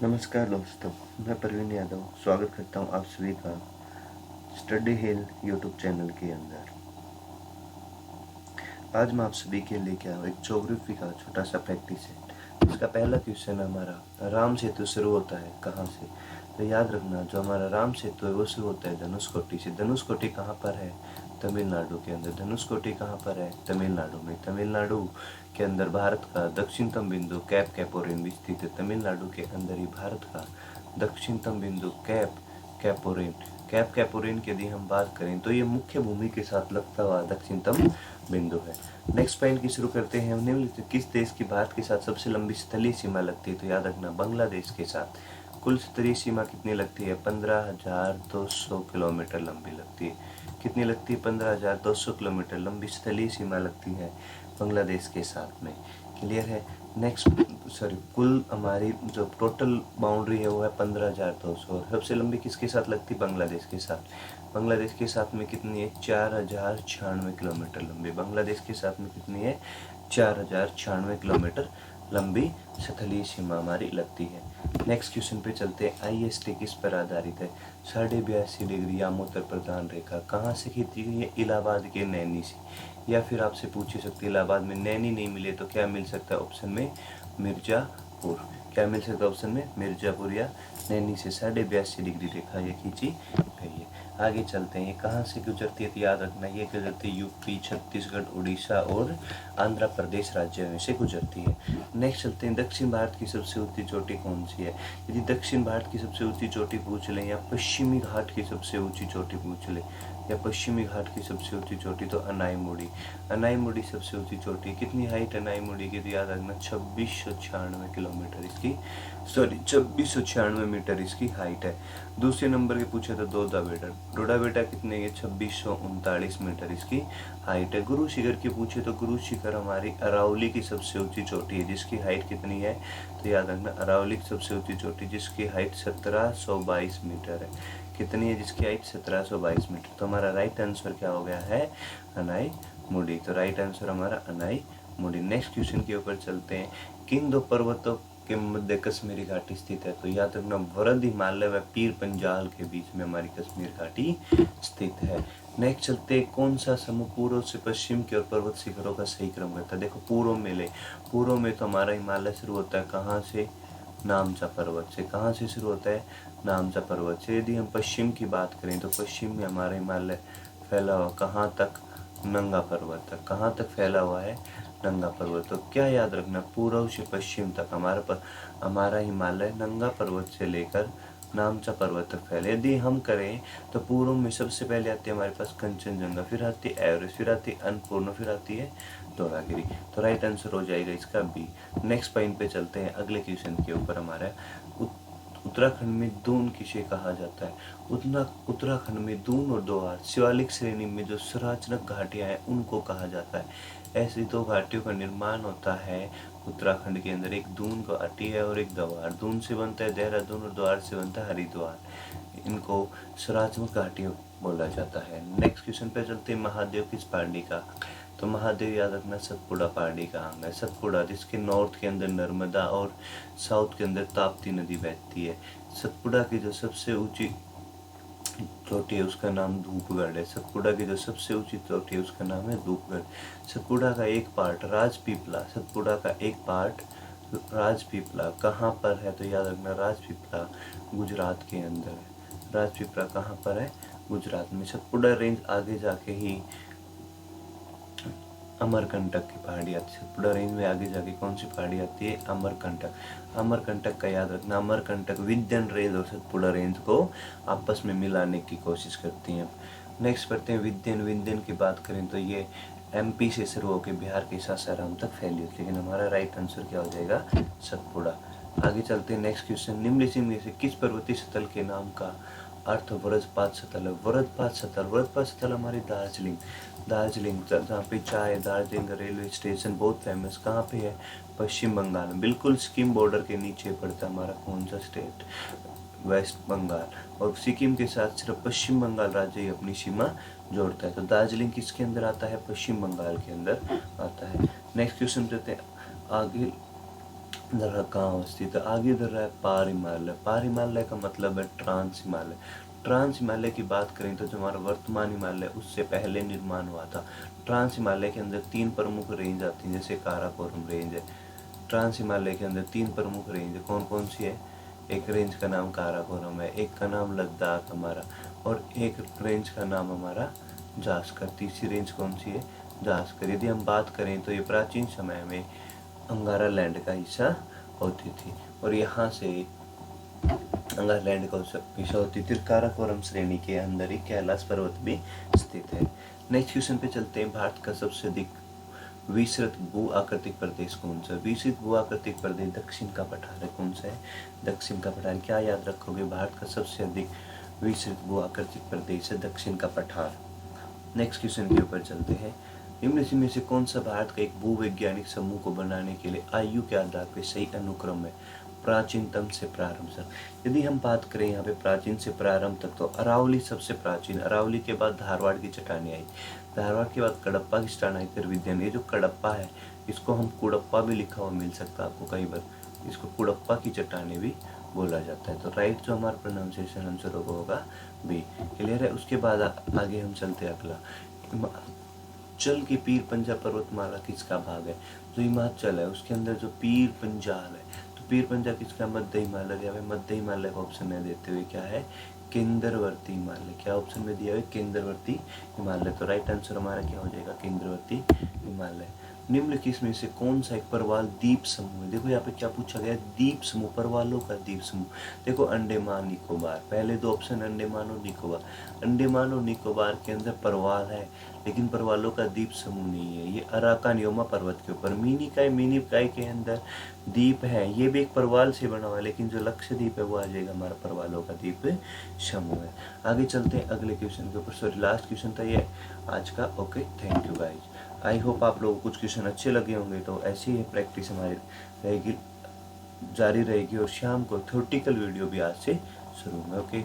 नमस्कार दोस्तों, मैं प्रवीण यादव स्वागत करता हूं आप सभी का स्टडी हिल यूट्यूब चैनल के अंदर। आज मैं आप सभी के लिए लेके आया एक ज्योग्राफी का छोटा सा प्रैक्टिस है। इसका पहला क्वेश्चन हमारा राम सेतु शुरू होता है कहाँ से। तो याद रखना, जो हमारा राम सेतु है वो शुरू होता है धनुषकोटी से। धनुषकोटी कहाँ पर है? तमिलनाडु के अंदर। धनुषकोटी कहाँ पर है? तमिलनाडु में। तमिलनाडु के अंदर भारत का दक्षिणतम बिंदु कैप कैपोरिन भी स्थित है। तमिलनाडु के अंदर ही भारत का दक्षिणतम बिंदु कैप कैपोरिन की यदि हम बात करें तो ये मुख्य भूमि के साथ लगता हुआ दक्षिणतम बिंदु है। नेक्स्ट पॉइंट की शुरू करते हैं। निम्नलिखित किस देश की भारत के साथ सबसे लंबी स्थलीय सीमा लगती है? तो याद रखना, बांग्लादेश के साथ। कुल स्तरीय सीमा कितनी लगती है? 15,200 किलोमीटर लंबी लगती है। कितनी लगती है? 15,200 किलोमीटर लंबी स्थलीय सीमा लगती है बांग्लादेश के साथ में। क्लियर है? नेक्स्ट कुल हमारी जो टोटल बाउंड्री है वो है 15,200। और सबसे लंबी किसके साथ लगती है? बांग्लादेश के साथ। बांग्लादेश के साथ में कितनी है? 4,096 किलोमीटर लंबी। बांग्लादेश के साथ में कितनी है? 4,096 किलोमीटर लंबी स्थलीय सीमा हमारी लगती है। नेक्स्ट क्वेश्चन पे चलते हैं। IST किस पर आधारित है? 82.5 डिग्री यामोत्तर प्रधान रेखा कहाँ से खींची गई है? इलाहाबाद के नैनी से। या फिर आपसे पूछ सकती है, इलाहाबाद में नैनी नहीं मिले तो क्या मिल सकता है? ऑप्शन में मिर्जापुर। क्या मिल सकता है ऑप्शन में? मिर्जापुर या नैनी से 82.5 डिग्री रेखा ये खींची गई है। आगे चलते हैं। ये कहाँ से गुजरती है? तो याद रखना, ये गुजरती है यूपी, छत्तीसगढ़, उड़ीसा और आंध्र प्रदेश राज्य में से गुजरती है। नेक्स्ट चलते हैं। दक्षिण भारत की सबसे ऊंची चोटी कौन सी है? यदि दक्षिण भारत की सबसे ऊंची चोटी पूछ लें या पश्चिमी घाट की सबसे ऊंची चोटी पूछ लें या पश्चिमी घाट की सबसे ऊंची चोटी, तो अनाईमुड़ी। अनाईमुड़ी सबसे ऊंची चोटी। कितनी हाइट अनाईमुड़ी की? तो याद रखना 2696 किलोमीटर इसकी 2696 मीटर इसकी हाइट है। दूसरे नंबर के पूछे तो डोडा बेटा कितने है? 2639 मीटर इसकी हाइट है। गुरु शिखर की पूछे तो गुरु शिखर हमारी अरावली की सबसे ऊंची चोटी है, जिसकी हाइट कितनी है? तो याद रखना, अरावली की सबसे ऊंची चोटी जिसकी हाइट 1722 मीटर है। कितनी है जिसकी हाइट? 1722 मीटर। तो हमारा राइट आंसर क्या हो गया है? अनाईमुड़ी। तो राइट आंसर हमारा अनाईमुड़ी। नेक्स्ट क्वेश्चन के ऊपर चलते हैं। किन दो पर्वतों के मध्य कश्मीरी घाटी स्थित है? तो याद रखना, वरद हिमालय व पीर पंजाल के बीच में हमारी कश्मीर घाटी स्थित है। नेक्स्ट चलते हैं। कौन सा समूह पूर्व से पश्चिम की ओर पर्वत शिखरों का सही क्रम करता है? देखो, पूर्व में तो हमारा हिमालय शुरू होता है कहाँ से? नामचा पर्वत से। कहाँ से शुरू होता है? नामचा पर्वत से। यदि हम पश्चिम की बात करें तो पश्चिम में हमारा हिमालय फैला हुआ कहाँ तक? नंगा पर्वत तक। कहाँ तक फैला हुआ है? नंगा पर्वत। तो क्या याद रखना, पूर्व से पश्चिम तक हमारा हिमालय नंगा पर्वत से लेकर नामचा पर्वत तक फैले। यदि हम करें तो पूर्व में सबसे पहले आती है हमारे पास कंचनजंगा, फिर आती है एवरेस्ट, फिर आती है अन्नपूर्णा, फिर आती है धौलागिरी। तो राइट आंसर हो जाएगा इसका बी। नेक्स्ट पॉइंट पे चलते हैं। अगले क्वेश्चन के ऊपर हमारा उत्तराखंड में दून किसे कहा जाता है? उत्तराखंड में दून और दोआर शिवालिक श्रेणी में जो सुराचनक घाटियां हैं उनको कहा जाता है। ऐसी दो घाटियों का निर्माण होता है उत्तराखंड के अंदर। एक दून घाटी है और एक दोआर। दून से बनता है देहरादून और दोआर से बनता है हरिद्वार। इनको सुराचनक घाटियां बोला जाता है। नेक्स्ट क्वेश्चन पे चलते हैं। महादेव किस पहाड़ी का? तो महादेव याद रखना सतपुड़ा पहाड़ी का अंग है। सतपुड़ा जिसके नॉर्थ के अंदर नर्मदा और साउथ के अंदर ताप्ती नदी बहती है। सतपुड़ा की जो सबसे ऊंची चोटी है उसका नाम धूपगढ़ है। सतपुड़ा की जो सबसे ऊंची चोटी है उसका नाम है धूपगढ़। सतपुड़ा का एक पार्ट राजपीपला, सतपुड़ा का एक पार्ट राजपीपला कहाँ पर है? तो याद रखना, राजपीपला गुजरात के अंदर है। राजपीपला कहाँ पर है? गुजरात में। सतपुड़ा रेंज आगे जाके ही अमरकंटक की पहाड़ी आती है। सतपुड़ा रेंज में आगे जाके कौन सी पहाड़ी आती है? अमरकंटक। अमरकंटक का याद रखना, अमरकंटक विंध्यन रेंज और सतपुड़ा रेंज को आपस में मिलाने की कोशिश करती हैं। नेक्स्ट करते हैं विंध्यन की बात करें तो ये MP से शुरू होकर बिहार के सासाराम तक फैली होती है। लेकिन हमारा राइट आंसर क्या हो जाएगा? सतपुड़ा। आगे चलते हैं। Next question. निम्नलिखित में से किस पर्वतीय स्थल के नाम का अर्थ वज्रपात स्थल है? वज्रपात स्थल हमारी दार्जिलिंग जहाँ पे चाय, दार्जिलिंग रेलवे स्टेशन बहुत फेमस कहाँ पे है? पश्चिम बंगाल में। बिल्कुल सिक्किम बॉर्डर के नीचे पड़ता है हमारा कौन सा स्टेट? वेस्ट बंगाल। और सिक्किम के साथ सिर्फ पश्चिम बंगाल राज्य ही अपनी सीमा जोड़ता है। तो दार्जिलिंग किसके अंदर आता है? पश्चिम बंगाल के अंदर आता है। नेक्स्ट क्वेश्चन देते हैं। आगे रहा कहाँ अवस्थित है, आगे इधर रहा है पार हिमालय। पार हिमालय का मतलब है ट्रांस हिमालय। ट्रांस हिमालय की बात करें तो जो हमारा वर्तमान हिमालय उससे पहले निर्माण हुआ था। ट्रांस हिमालय के अंदर 3 प्रमुख रेंज आती हैं, जैसे काराकोरम रेंज है। ट्रांस हिमालय के अंदर 3 प्रमुख रेंज है, कौन कौन सी है? एक रेंज का नाम काराकोरम है, एक का नाम लद्दाख हमारा, और एक रेंज का नाम हमारा जास्कर। तीसरी रेंज कौन सी है? जास्कर। यदि हम बात करें तो ये प्राचीन समय में अंगारा लैंड का हिस्सा होती थी, और यहाँ से अंगारा लैंड का हिस्सा होती थी। काराकोरम श्रेणी के अंदर ही कैलाश पर्वत भी स्थित है। नेक्स्ट क्वेश्चन पे चलते हैं। भारत का सबसे अधिक विस्तृत भू आकृतिक प्रदेश कौन सा? विस्तृत भू आकृतिक प्रदेश दक्षिण का पठार है। कौन सा है? दक्षिण का पठार। क्या याद रखोगे? भारत का सबसे अधिक विस्तृत भू आकृतिक प्रदेश है दक्षिण का पठार। नेक्स्ट क्वेश्चन के ऊपर चलते हैं। निम्न में से कौन सा भारत का एक भूवैज्ञानिक समूह को बनाने के लिए आयु के आधार पर सही अनुक्रम है? प्राचीनतम से प्रारंभ तक। यदि हम बात करें यहाँ पे प्राचीन से प्रारंभ तक, तो अरावली सबसे प्राचीन। अरावली के बाद धारवाड़ की चट्टानें आई, धारवाड़ के बाद कडप्पा की चट्टान आई, फिर विद्यमान। ये जो कडप्पा है इसको हम कुड़प्पा भी लिखा हुआ मिल सकता है आपको कई बार, इसको कुड़प्पा की चट्टानें भी बोला जाता है। तो राइट जो हमारा प्रोनाउंसिएशन आंसर होगा बी। क्लियर है? उसके बाद आगे हम चलते हैं अगला। हिमाचल की पीर पंजा पर्वतमाला किसका भाग है? जो हिमाचल है उसके अंदर जो पीर पंजाल है, तो पीर पंजा किसका? मध्य हिमालय। या मध्य हिमालय का ऑप्शन में देते हुए क्या है? केंद्रवर्ती हिमालय। क्या ऑप्शन में दिया है? केंद्रवर्ती हिमालय। तो राइट आंसर हमारा क्या हो जाएगा? केंद्रवर्ती हिमालय। निम्नलिखित में से कौन सा एक परवाल द्वीप समूह है? देखो यहाँ पे क्या पूछा गया? द्वीप समूह, परवालों का द्वीप समूह। देखो अंडमान निकोबार, पहले 2 ऑप्शन अंडमान और निकोबार। अंडमान और निकोबार के अंदर परवाल है, लेकिन परवालों का द्वीप समूह नहीं है। ये अराकानियोमा पर्वत के ऊपर मिनीकाई के अंदर द्वीप है। ये भी एक परवाल से बना हुआ है, लेकिन जो लक्षद्वीप है वो आ जाएगा हमारा परवालों का द्वीप समूह है। आगे चलते हैं अगले क्वेश्चन के ऊपर। सॉरी लास्ट क्वेश्चन था ये आज का। Okay, thank you guys. I hope आप लोगों को कुछ क्वेश्चन अच्छे लगे होंगे। तो ऐसी ही प्रैक्टिस हमारी रहेगी, जारी रहेगी, और शाम को थ्योरेटिकल वीडियो भी आज से शुरू में। ओके।